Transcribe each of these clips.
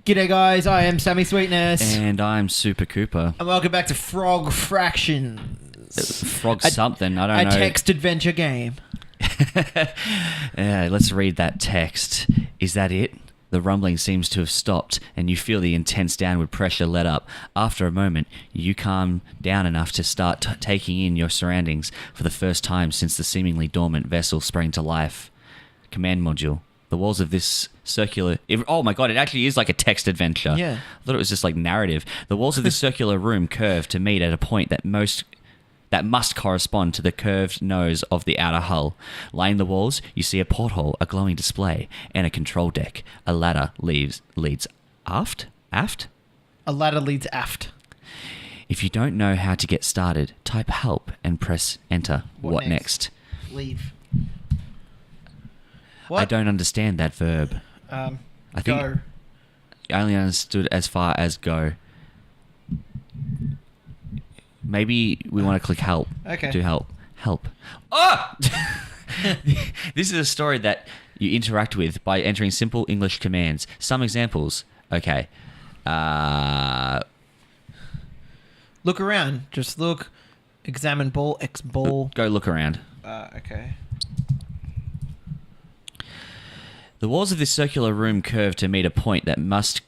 G'day guys, I am Sammy Sweetness. And I'm Super Koopa. And welcome back to Frog Fractions. Frog something, I don't know. A text adventure game. Yeah, let's read that text. Is that it? The rumbling seems to have stopped, and you feel the intense downward pressure let up. After a moment, you calm down enough to start taking in your surroundings for the first time since the seemingly dormant vessel sprang to life. Command module. The walls of this circular... oh my god, it actually is like a text adventure. Yeah. I thought it was just like narrative. The walls of this circular room curve to meet at a point that must correspond to the curved nose of the outer hull. Lining the walls, you see a porthole, a glowing display, and a control deck. A ladder leads aft? Aft? A ladder leads aft. If you don't know how to get started, type help and press enter. What next? Leave. What? I don't understand that verb. I think go. I only understood as far as go. Maybe we want to click help. Okay. Do help. Help. Oh! This is a story that you interact with by entering simple English commands. Some examples. Okay. Look around. Just look. Examine ball. X ball. Go look around. Okay. The walls of this circular room curve to meet a point that must...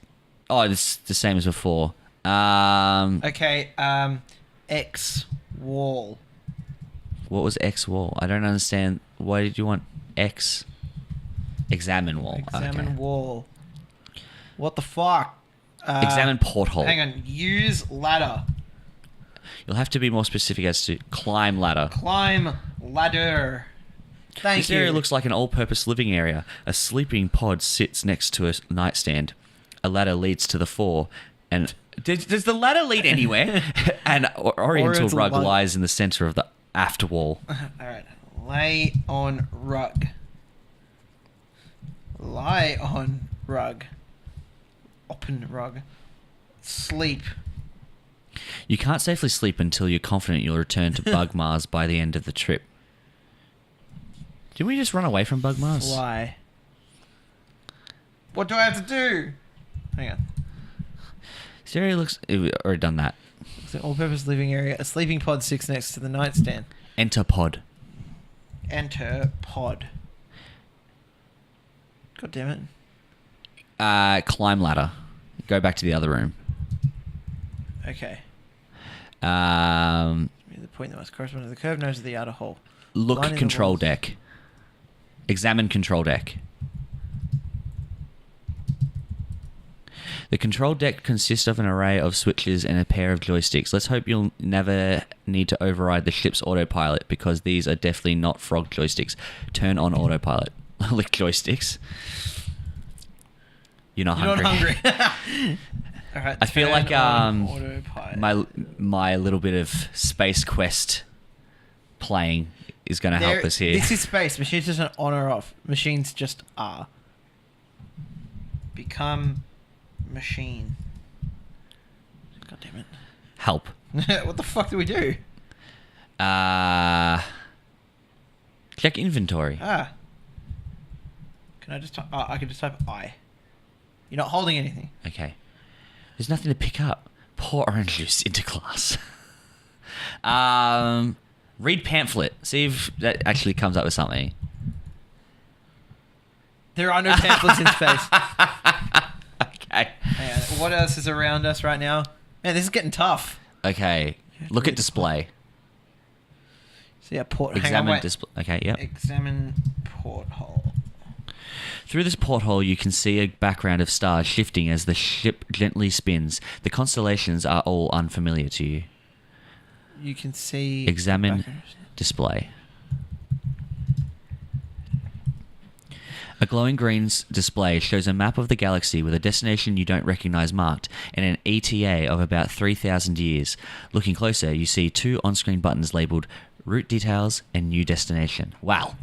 Oh, it's the same as before. Okay. X wall. What was X wall? I don't understand. Why did you want X? Examine wall. Examine Okay. wall. What the fuck? Examine porthole. Hang on. Use ladder. You'll have to be more specific as to climb ladder. Climb ladder. Thank This you. area looks like an all-purpose living area. A sleeping pod sits next to a nightstand. A ladder leads to the fore, and does the ladder lead anywhere? An oriental rug lies in the center of the aft wall. All right. Lay on rug. Lie on rug. Open rug. Sleep. You can't safely sleep until you're confident you'll return to Bug Mars by the end of the trip. Did we just run away from Bug Mars? Why? What do I have to do? Hang on. Siri looks... We've already done that. It's an all-purpose living area. A sleeping pod sits next to the nightstand. Enter pod. Enter pod. God damn it. Climb ladder. Go back to the other room. Okay. Um, The point that must correspond to the curved nose of the outer hole. look Line in the control walls. deck. Examine control deck. The control deck consists of an array of switches and a pair of joysticks. Let's hope you'll never need to override the ship's autopilot, because these are definitely not frog joysticks. Turn on autopilot. Lick joysticks. You're not hungry. All right. I feel turn like on autopilot. my little bit of Space Quest playing is going to help us here. This is space. Machines just on or off. Machines just are. Become machine. God damn it. Help. What the fuck do we do? Check inventory. Can I just type... I can just type I. You're not holding anything. Okay. There's nothing to pick up. Pour orange juice into glass. Read pamphlet. See if that actually comes up with something. There are no pamphlets in space. Okay. Hang on. What else is around us right now? Man, this is getting tough. Okay. Look at display. See a port... Examine display. Okay, yep. Examine porthole. Through this porthole, you can see a background of stars shifting as the ship gently spins. The constellations are all unfamiliar to you. You can see... Examine display. A glowing green display shows a map of the galaxy with a destination you don't recognize marked and an ETA of about 3,000 years. Looking closer, you see two on-screen buttons labeled Route Details and New Destination. Wow.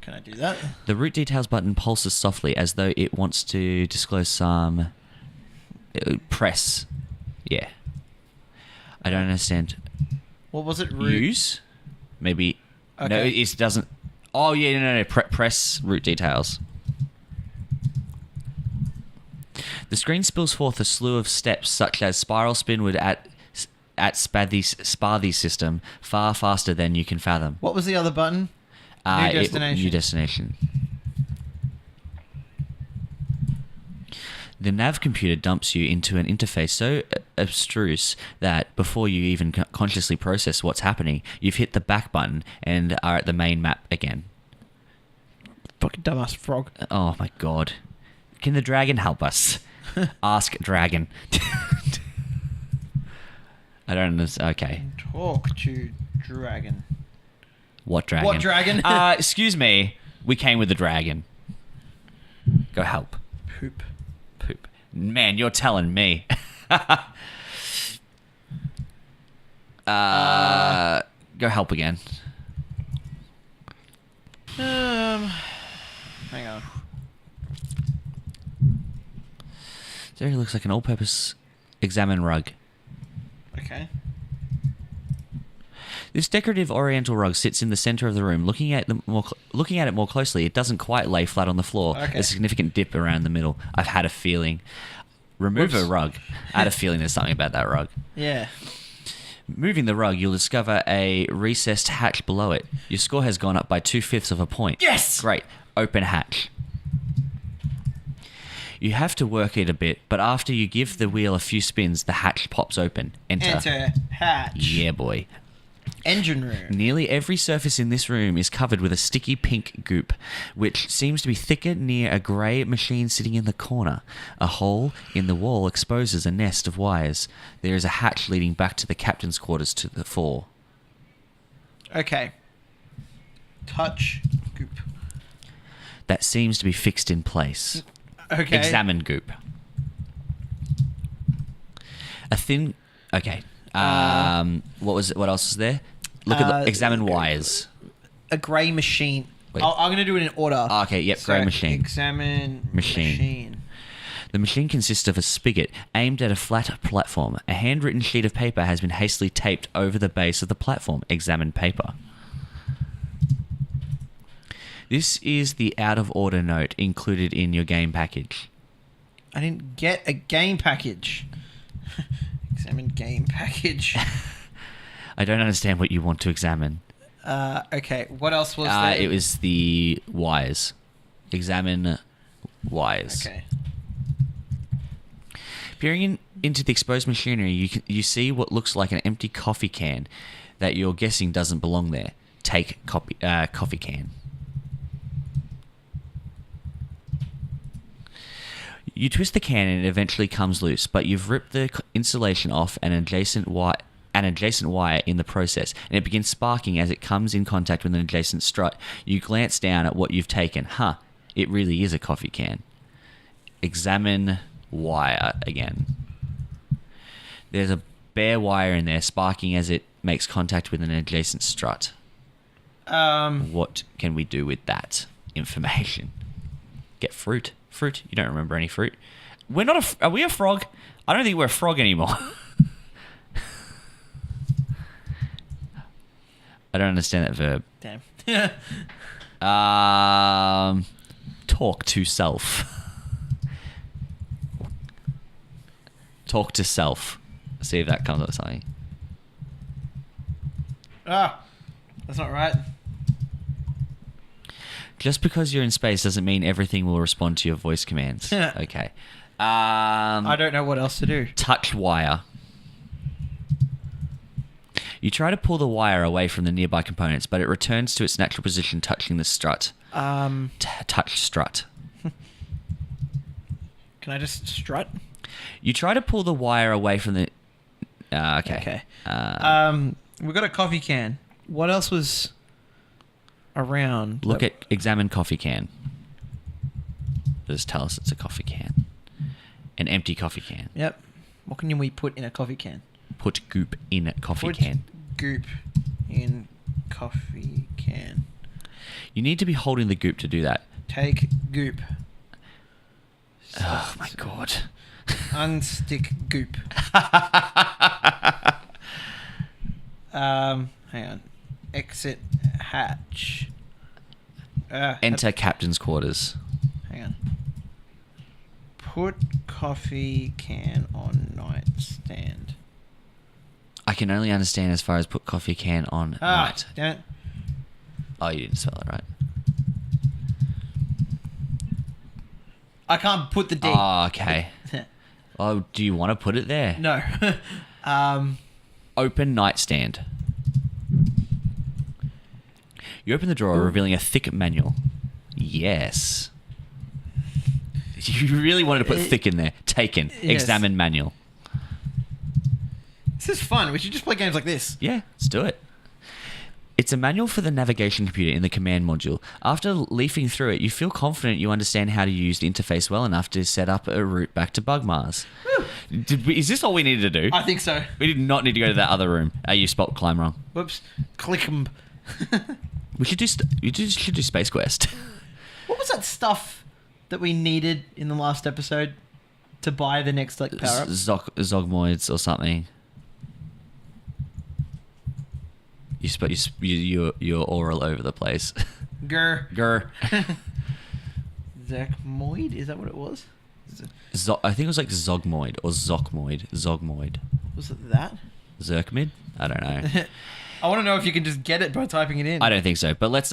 Can I do that? The Route Details button pulses softly as though it wants to disclose some... press. Yeah. I don't understand. What was it? Route? Use? Maybe... Okay. No, it doesn't... Oh, yeah, no. Press route details. The screen spills forth a slew of steps such as spiral spinward at Spathy's system far faster than you can fathom. What was the other button? New destination. New destination. The nav computer dumps you into an interface so abstruse that before you even consciously process what's happening, you've hit the back button and are at the main map again. Fucking dumbass frog. Oh my god. Can the dragon help us? Ask dragon. I don't understand. Okay. Talk to dragon. What dragon? What dragon? Excuse me. We came with the dragon. Go help. Poop. Poop. Man, you're telling me. Go help again. Hang on. There he looks like an all-purpose examine rug. Okay. This decorative oriental rug sits in the center of the room. Looking at it more closely, it doesn't quite lay flat on the floor. Okay. There's a significant dip around the middle. I've had a feeling. Remove Whoops. a rug. I had a feeling there's something about that rug. Yeah. Moving the rug, you'll discover a recessed hatch below it. Your score has gone up by 2/5 of a point. Yes! Great. Open hatch. You have to work it a bit, but after you give the wheel a few spins, the hatch pops open. Enter hatch. Yeah, boy. Engine room. Nearly every surface in this room is covered with a sticky pink goop, which seems to be thicker near a grey machine sitting in the corner. A hole in the wall exposes a nest of wires. There is a hatch leading back to the captain's quarters to the fore. Okay. Touch goop. That seems to be fixed in place. Okay. Examine goop. A thin... Okay. What else is there? Look at examine wires. A grey machine. Wait. I'm going to do it in order. Okay, yep, grey machine. Examine machine. The machine consists of a spigot aimed at a flat platform. A handwritten sheet of paper has been hastily taped over the base of the platform. Examine paper. This is the out-of-order note included in your game package. I didn't get a game package. Examine game package. I don't understand what you want to examine. Okay, what else was there? It was the wires. Examine wires. Okay. Peering into the exposed machinery, you see what looks like an empty coffee can that you're guessing doesn't belong there. Take coffee can. You twist the can and it eventually comes loose, but you've ripped the insulation off an adjacent wire in the process, and it begins sparking as it comes in contact with an adjacent strut. You glance down at what you've taken. It really is a coffee can. Examine wire again. There's a bare wire in there, sparking as it makes contact with an adjacent strut. What can we do with that information? Get fruit. Fruit? You don't remember any fruit? We're not are we a frog? I don't think we're a frog anymore. I don't understand that verb. Damn. Talk to self. Talk to self. See if that comes up with something. That's not right. Just because you're in space doesn't mean everything will respond to your voice commands. Okay. I don't know what else to do. Touch wire. You try to pull the wire away from the nearby components, but it returns to its natural position, touching the strut. Touch strut. Can I just strut? You try to pull the wire away from the... okay. We got a coffee can. What else was around? Look at examine coffee can. Just tell us it's a coffee can. An empty coffee can. Yep. What can we put in a coffee can? Put goop in a coffee can. Goop in coffee can. You need to be holding the goop to do that. Take goop. Oh my god. Unstick goop. Hang on. Exit hatch. Enter captain's quarters. Hang on. Put coffee can on nightstand. I can only understand as far as put coffee can on night. Damn it. Oh, you didn't spell it right. I can't put the D. Oh, okay. Oh, do you want to put it there? No. Open nightstand. You open the drawer, revealing a thick manual. Yes. You really wanted to put thick in there. Taken. Yes. Examine manual. This is fun. We should just play games like this. Yeah, let's do it. It's a manual for the navigation computer in the command module. After leafing through it, you feel confident you understand how to use the interface well enough to set up a route back to Bugmars. Is this all we needed to do? I think so. We did not need to go to that other room. You spelled climb wrong. Whoops. Click 'em. We should do should do Space Quest. What was that stuff that we needed in the last episode to buy the next power up? Zogmoids or something. You're all over the place. Grr. Zachmoid? Is that what it was? I think it was like Zogmoid or Zokmoid. Zogmoid. Was it that? Zerkmid? I don't know. I want to know if you can just get it by typing it in. I don't think so. But let's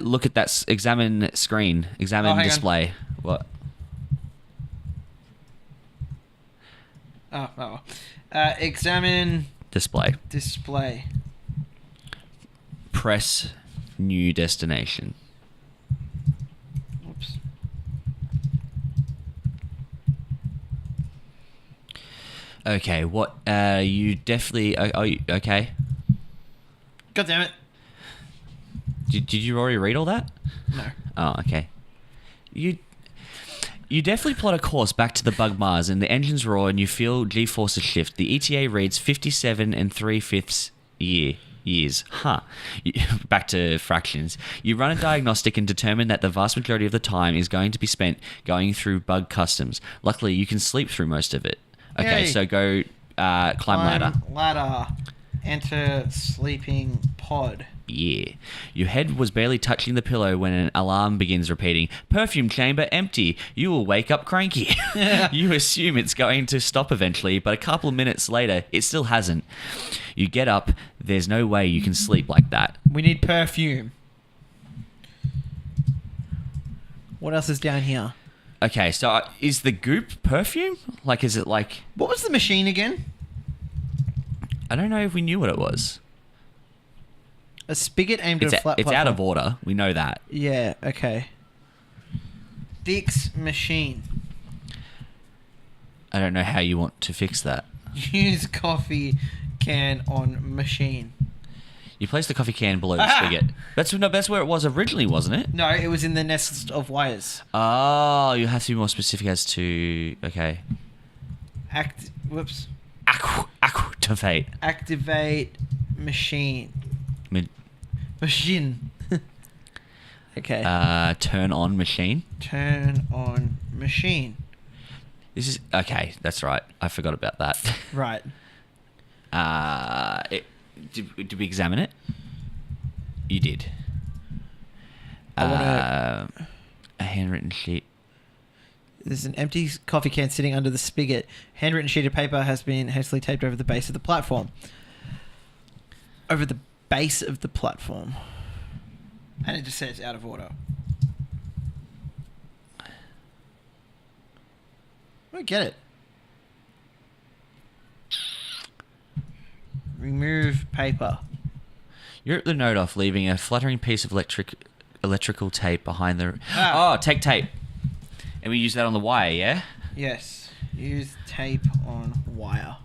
look at that. Examine screen. Examine display. On. What? Examine display. Press new destination. Oops. Okay, what? You definitely. Oh, okay. God damn it. Did you already read all that? No. Oh, okay. You definitely plot a course back to the Bugmars, and the engines roar, and you feel G-forces shift. The ETA reads 57 3/5 years. Back to fractions. You run a diagnostic and determine that the vast majority of the time is going to be spent going through bug customs. Luckily, you can sleep through most of it. Okay, Yay. so go climb ladder. Enter sleeping pod. Yeah. Your head was barely touching the pillow when an alarm begins repeating, "Perfume chamber empty. You will wake up cranky." You assume it's going to stop eventually, but a couple of minutes later, it still hasn't. You get up. There's no way you can sleep like that. We need perfume. What else is down here? Okay, so is the goop perfume? Like, is it like... What was the machine again? I don't know if we knew what it was. A spigot aimed at a flat It's platform. out of order. We know that. Yeah, okay. Fix machine. I don't know how you want to fix that. Use coffee can on machine. You place the coffee can below the spigot. That's where it was originally, wasn't it? No, it was in the nest of wires. Oh, you have to be more specific as to... Okay. Whoops. Activate. Activate machine. Machine. Okay. Turn on machine. Turn on machine. This is... Okay, that's right. I forgot about that. Right. Did we examine it? You did. A handwritten sheet. There's an empty coffee can sitting under the spigot. Handwritten sheet of paper has been hastily taped over the base of the platform. Over the base of the platform. And it just says out of order. I don't get it. Remove paper. You rip the note off, leaving a fluttering piece of electrical tape behind the... Oh, take tape. And we use that on the wire, yeah? Yes. Use tape on wire.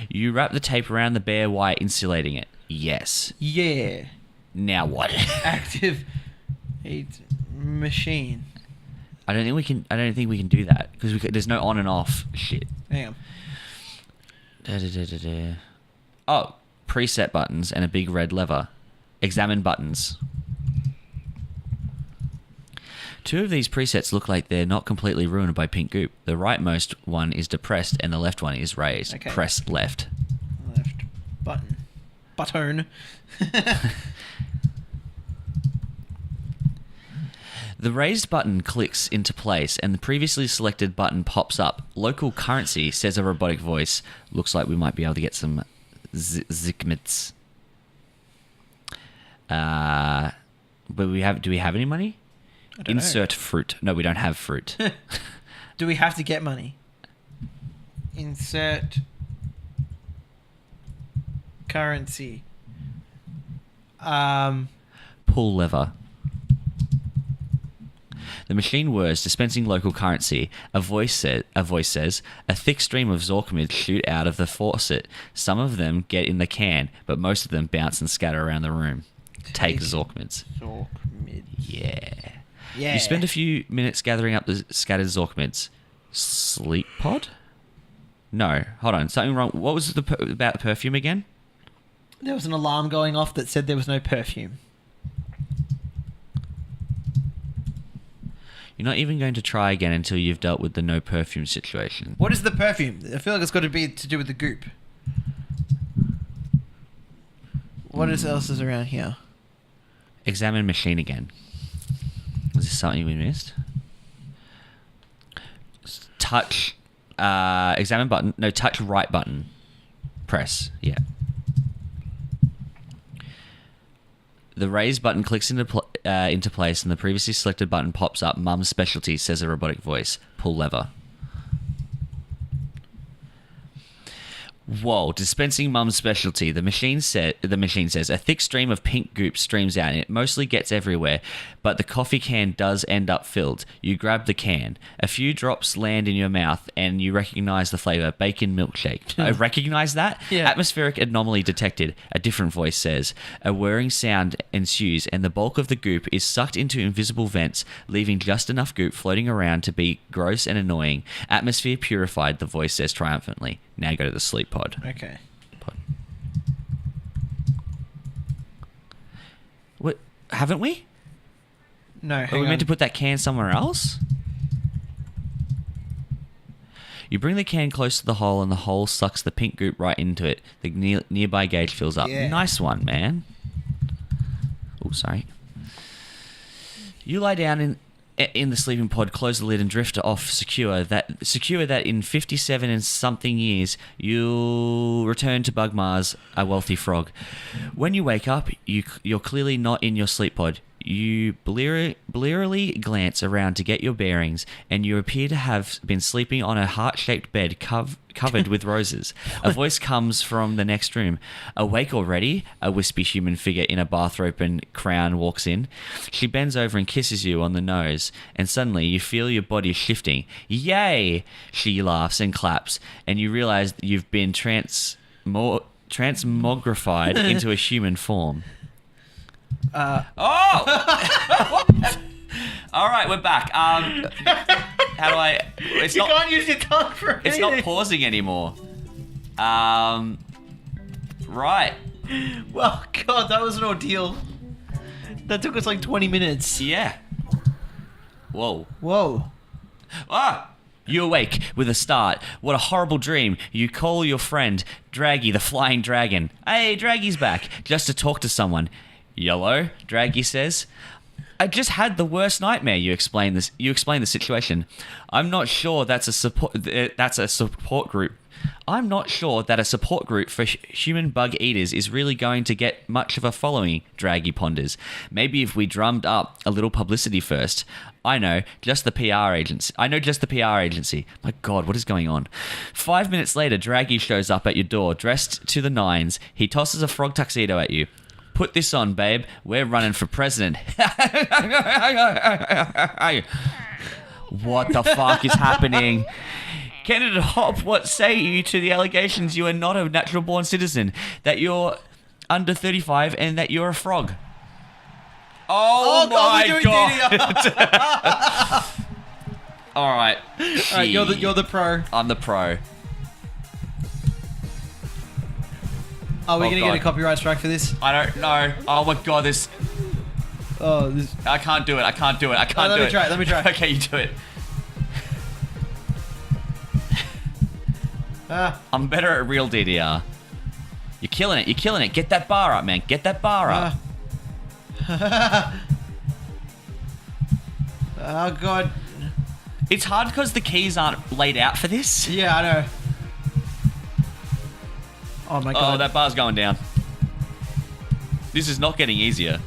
You wrap the tape around the bare wire, insulating it. Yes. Yeah. Now what? Active machine. I don't think we can do that because there's no on and off shit. Damn. Oh, preset buttons and a big red lever. Examine buttons. Two of these presets look like they're not completely ruined by pink goop. The rightmost one is depressed and the left one is raised. Okay. Press left. Left button. Button. The raised button clicks into place and the previously selected button pops up. Local currency, says a robotic voice. Looks like we might be able to get some zikmits. But do we have any money? I don't Insert fruit. No, we don't have fruit. Do we have to get money? Insert currency. Pull lever. The machine whirs, dispensing local currency. A voice says, a thick stream of Zorkmids shoot out of the faucet. Some of them get in the can, but most of them bounce and scatter around the room. Take Zorkmids. Zorkmids. Yeah. Yeah. You spend a few minutes gathering up the scattered Zorkmids. Sleep pod? No, hold on. Something wrong. What was about the perfume again? There was an alarm going off that said there was no perfume. You're not even going to try again until you've dealt with the no perfume situation. What is the perfume? I feel like it's got to be to do with the goop. What else is around here? Examine machine again. Was this something we missed? Touch. Examine button. No, touch right button. Press. Yeah. The raised button clicks into place and the previously selected button pops up. Mum's specialty, says a robotic voice. Pull lever. Whoa, dispensing Mum's specialty. The machine says a thick stream of pink goop streams out and it mostly gets everywhere, but the coffee can does end up filled. You grab the can. A few drops land in your mouth and you recognize the flavor. Bacon milkshake. I recognize that? Yeah. Atmospheric anomaly detected. A different voice says. A whirring sound ensues and the bulk of the goop is sucked into invisible vents, leaving just enough goop floating around to be gross and annoying. Atmosphere purified, the voice says triumphantly. Now go to the sleep pod. Okay. What? Haven't we? No, Are hang we on. meant to put that can somewhere else? You bring the can close to the hole and the hole sucks the pink goop right into it. The nearby gauge fills up. Yeah. Nice one, man. Oh, sorry. You lie down in the sleeping pod, close the lid and drift off secure that in 57 and something years you'll return to Bugmars, a wealthy frog. When you wake up, you're clearly not in your sleep pod. You blearily glance around to get your bearings, and you appear to have been sleeping on a heart-shaped bed covered with roses. A voice comes from the next room. Awake already? A wispy human figure in a bathrobe and crown walks in. She bends over and kisses you on the nose, and suddenly you feel your body shifting. Yay! She laughs and claps, and you realize that you've been transmogrified into a human form. Oh! All right, we're back. How do I? It's You not. can't use your tongue for anything. It's not pausing anymore. Right. Well, God, that was an ordeal. That took us like 20 minutes. Yeah. Whoa. Whoa. Ah! You awake with a start. What a horrible dream. You call your friend, Draggy the Flying Dragon. Hey, Draggy's back. Just to talk to someone. Yellow, Draggy says. I just had the worst nightmare. You explain the situation. I'm not sure that's a support group. I'm not sure that a support group for human bug eaters is really going to get much of a following, Draggy ponders. Maybe if we drummed up a little publicity first. I know just the PR agency. My God, what is going on? 5 minutes later, Draggy shows up at your door, dressed to the nines. He tosses a frog tuxedo at you. Put this on, babe. We're running for president. What the fuck is happening? Candidate Hop, what say you to the allegations you are not a natural-born citizen, that you're under 35, and that you're a frog? Oh my God! All right. You're the pro. I'm the pro. Are we going to God. get a copyright strike for this? I don't know. Oh my God, this. I can't do it. I can't do it. Let me try. Okay, you do it. I'm better at real DDR. You're killing it. Get that bar up, man. Get that bar up. Oh, God. It's hard because the keys aren't laid out for this. Yeah, I know. Oh, my God. Oh, that bar's going down. This is not getting easier.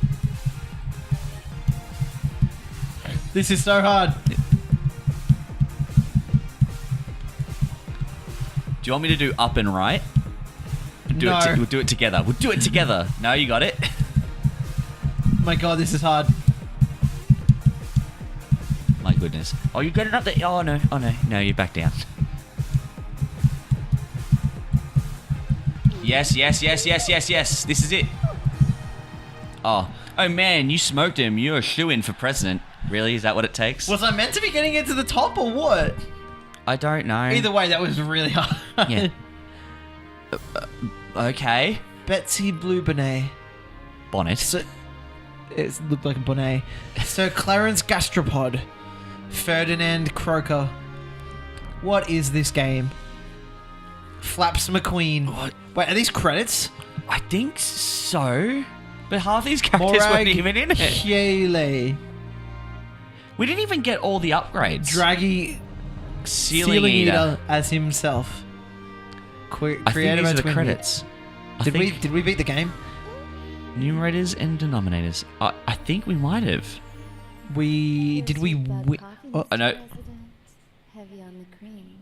This is so hard. Do you want me to do up and right? No. We'll do it together. We'll do it together. No, you got it. My God, this is hard. My goodness. Oh, you got it up there. Oh, no. Oh, no. No, you're back down. Yes, yes, yes, yes, yes, yes. This is it. Oh. Oh, man, you smoked him. You're a shoo-in for president. Really? Is that what it takes? Was I meant to be getting into the top or what? I don't know. Either way, that was really hard. Yeah. Okay. Betsy Blue Bonnet. Bonnet. So, it looked like a bonnet. Sir Clarence Gastropod. Ferdinand Croker. What is this game? Flaps McQueen. What? Wait, are these credits? I think so. But half these characters weren't even in it. Morag We didn't even get all the upgrades. Draggy Ceiling Eater. as himself. I think Created these by the Twin credits. I Did think we beat the game? Numerators and denominators. I think we might have. Did we win? Oh, I know. Heavy on the cream.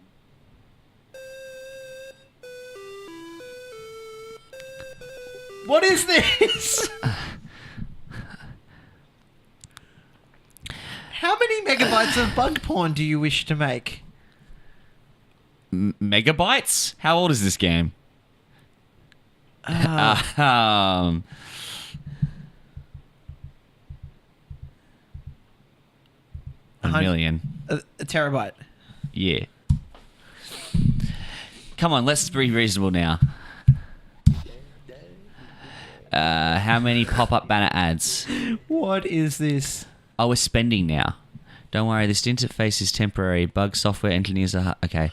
what is this? How many megabytes of bug porn do you wish to make? Megabytes? How old is this game? A million. A terabyte. Yeah. Come on, let's be reasonable now. How many pop-up banner ads? What is this? Oh, we're spending now. Don't worry, this interface is temporary. Bug software engineers are... Okay.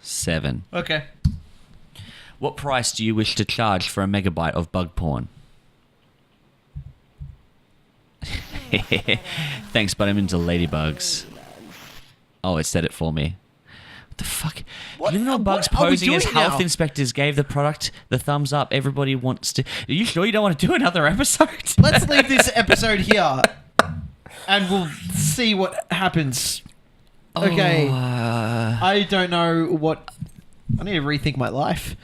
7. Okay. What price do you wish to charge for a megabyte of bug porn? Thanks, but I'm into ladybugs. Oh, it said it for me. What the fuck? What- You know, bugs what are we posing as doing health now? inspectors gave the product the thumbs up. Everybody wants to... Are you sure you don't want to do another episode? Let's leave this episode here, and we'll see what happens. Okay. Oh, I don't know what... I need to rethink my life.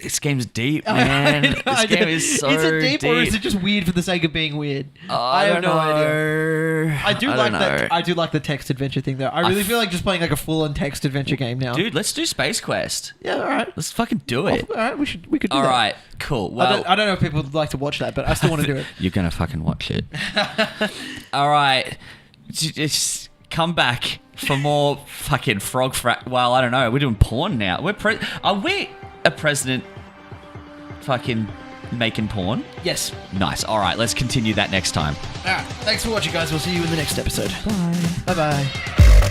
this game's deep, man. This game is so Is it deep, or is deep. it just weird for the sake of being weird? I have don't no idea. know. I do don't like know. that. I do like the text adventure thing, though. I really feel like just playing like a full-on text adventure game now. Dude, let's do Space Quest. Yeah, all right. Let's fucking do it. All right, we could do All that. right, cool. Well, I don't know if people would like to watch that, but I still want to do it. you're gonna fucking watch it. All right, just come back for more fucking frog frat. Well, I don't know. We're doing porn now. Are we a president? Fucking making porn. Yes. Nice. All right, let's continue that next time. All right. Thanks for watching, guys. We'll see you in the next episode. Bye. Bye-bye.